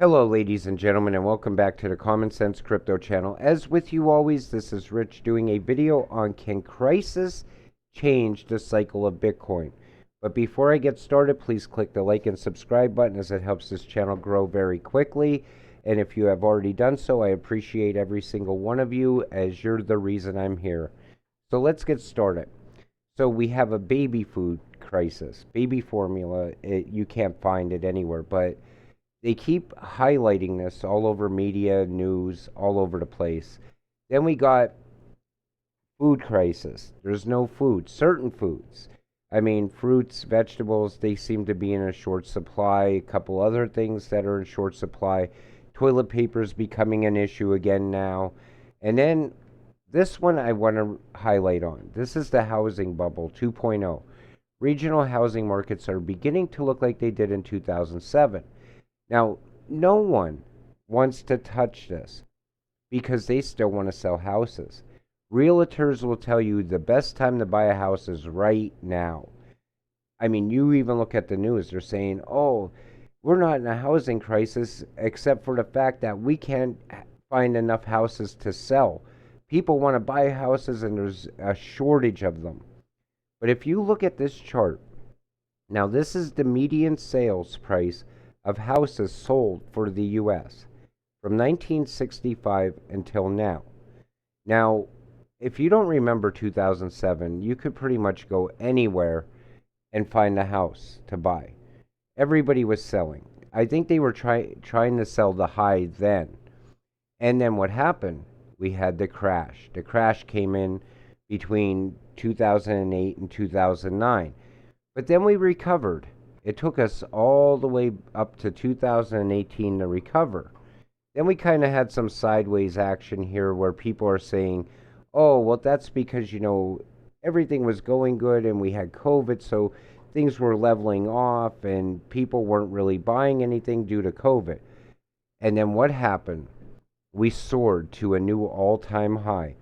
Hello, ladies and gentlemen, and welcome back to the Common Sense Crypto channel. As with you always, this is Rich doing a video on can crisis change the cycle of Bitcoin. But before I get started, please click the like and subscribe button as it helps this channel grow very quickly. And if you have already done so, I appreciate every single one of you as you're the reason I'm here. So let's get started. So we have a baby food crisis. Baby formula, you can't find it anywhere, but they keep highlighting this all over media, news, all over the place. Then we got food crisis. There's no food. Certain foods. I mean, fruits, vegetables, they seem to be in a short supply. A couple other things that are in short supply. Toilet paper is becoming an issue again now. And then this one I want to highlight on. This is the housing bubble 2.0. Regional housing markets are beginning to look like they did in 2007. Now, no one wants to touch this because they still want to sell houses. Realtors will tell you the best time to buy a house is right now. I mean, you even look at the news, they're saying, oh, we're not in a housing crisis except for the fact that we can't find enough houses to sell. People want to buy houses and there's a shortage of them. But if you look at this chart, now this is the median sales price of houses sold for the U.S. from 1965 until now. Now, if you don't remember 2007, you could pretty much go anywhere and find a house to buy. Everybody was selling. I think they were trying to sell the high then. And then what happened? We had the crash. The crash came in between 2008 and 2009. But then we recovered. It took us all the way up to 2018 to recover. Then we kind of had some sideways action here where people are saying, oh, well, that's because, everything was going good and we had COVID, so things were leveling off and people weren't really buying anything due to COVID. And then what happened? We soared to a new all-time high.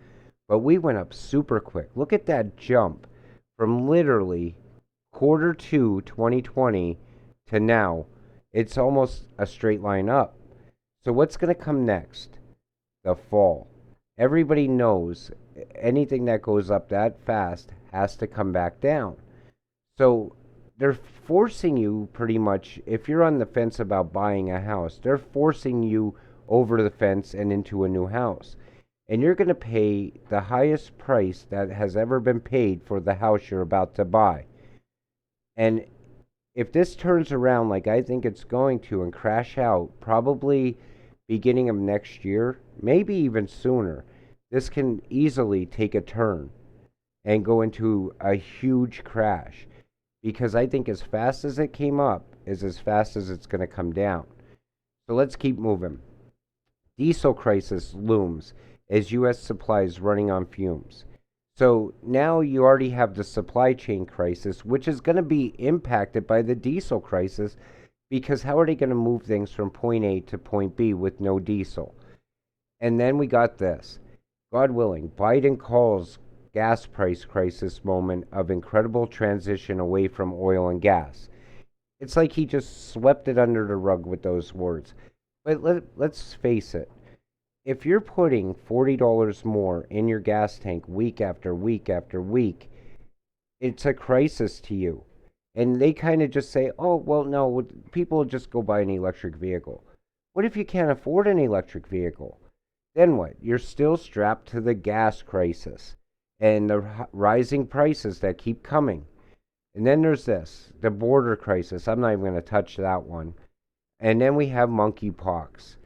But we went up super quick. Look at that jump from literally Q2 2020 to now. It's almost a straight line up. So what's going to come next? The fall. Everybody knows anything that goes up that fast has to come back down. So they're forcing you pretty much, if you're on the fence about buying a house, they're forcing you over the fence and into a new house. And you're going to pay the highest price that has ever been paid for the house you're about to buy. And if this turns around like I think it's going to and crash out, probably beginning of next year, maybe even sooner, this can easily take a turn and go into a huge crash. Because I think as fast as it came up is as fast as it's going to come down. So let's keep moving. Diesel crisis looms as U.S. supply is running on fumes. So now you already have the supply chain crisis, which is going to be impacted by the diesel crisis, because how are they going to move things from point A to point B with no diesel? And then we got this. God willing, Biden calls gas price crisis moment of incredible transition away from oil and gas. It's like he just swept it under the rug with those words. But let's face it. If you're putting $40 more in your gas tank week after week after week, it's a crisis to you. And they kind of just say, oh, well, no, people just go buy an electric vehicle. What if you can't afford an electric vehicle? Then what? You're still strapped to the gas crisis and the rising prices that keep coming. And then there's this, the border crisis. I'm not even going to touch that one. And then we have monkeypox.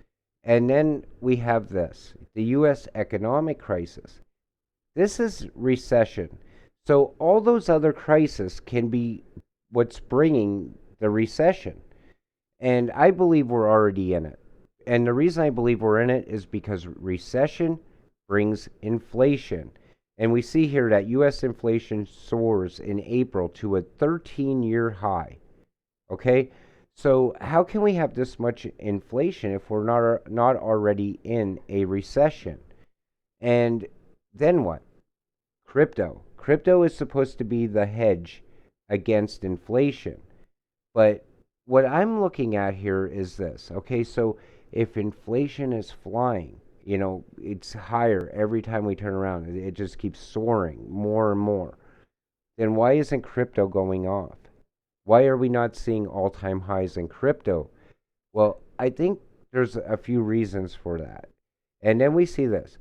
And then we have this, the U.S. economic crisis. This is recession. So all those other crises can be what's bringing the recession. And I believe we're already in it. And the reason I believe we're in it is because recession brings inflation. And we see here that U.S. inflation soars in April to a 13-year high. Okay? So how can we have this much inflation if we're not already in a recession? And then what? Crypto. Crypto is supposed to be the hedge against inflation. But what I'm looking at here is this. Okay, so if inflation is flying, it's higher every time we turn around. It just keeps soaring more and more. Then why isn't crypto going off? Why are we not seeing all-time highs in crypto? Well, I think there's a few reasons for that. And then we see this.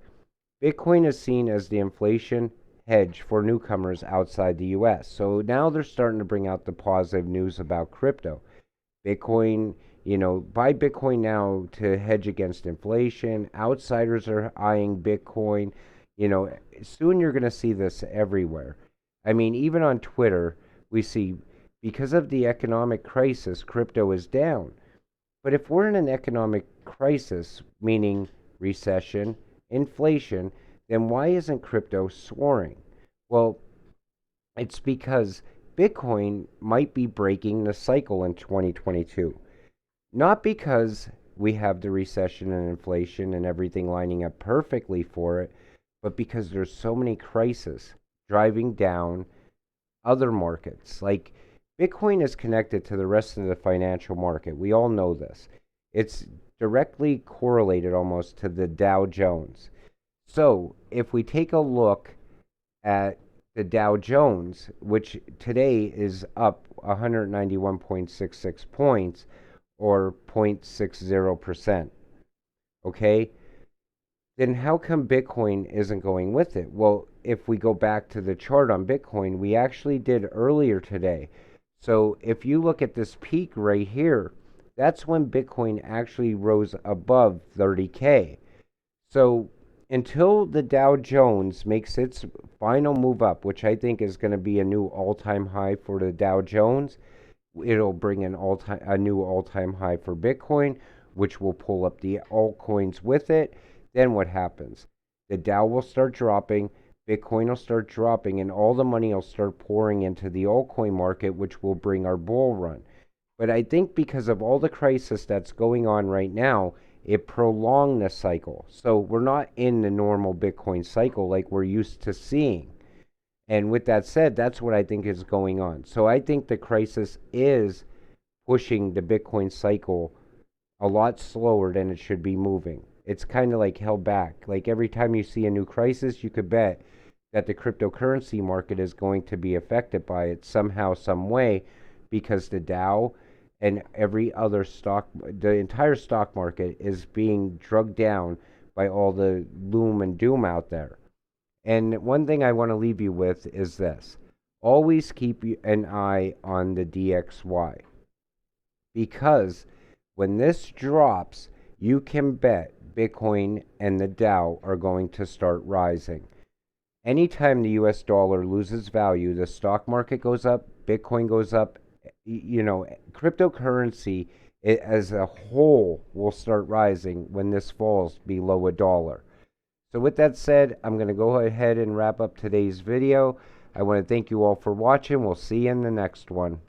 Bitcoin is seen as the inflation hedge for newcomers outside the US. So now they're starting to bring out the positive news about crypto. Bitcoin, buy Bitcoin now to hedge against inflation. Outsiders are eyeing Bitcoin. Soon you're going to see this everywhere. I mean, even on Twitter, we see because of the economic crisis, crypto is down. But if we're in an economic crisis, meaning recession, inflation, then why isn't crypto soaring? Well, it's because Bitcoin might be breaking the cycle in 2022. Not because we have the recession and inflation and everything lining up perfectly for it, but because there's so many crises driving down other markets. Like Bitcoin is connected to the rest of the financial market. We all know this. It's directly correlated almost to the Dow Jones. So if we take a look at the Dow Jones, which today is up 191.66 points or 0.60%, okay? Then how come Bitcoin isn't going with it? Well, if we go back to the chart on Bitcoin, we actually did earlier today. So if you look at this peak right here, that's when Bitcoin actually rose above 30K. So until the Dow Jones makes its final move up, which I think is going to be a new all-time high for the Dow Jones, it'll bring a new all-time high for Bitcoin, which will pull up the altcoins with it. Then what happens? The Dow will start dropping, Bitcoin will start dropping, and all the money will start pouring into the altcoin market, which will bring our bull run. But I think because of all the crisis that's going on right now, it prolonged the cycle. So we're not in the normal Bitcoin cycle like we're used to seeing. And with that said, that's what I think is going on. So I think the crisis is pushing the Bitcoin cycle a lot slower than it should be moving. It's kind of like held back. Like every time you see a new crisis, you could bet that the cryptocurrency market is going to be affected by it somehow, some way, because the Dow and every other stock, the entire stock market is being drugged down by all the gloom and doom out there. And one thing I want to leave you with is this. Always keep an eye on the DXY, because when this drops, you can bet Bitcoin and the Dow are going to start rising. Anytime the US dollar loses value, the stock market goes up, Bitcoin goes up, cryptocurrency as a whole will start rising when this falls below $1. So with that said, I'm going to go ahead and wrap up today's video. I want to thank you all for watching. We'll see you in the next one.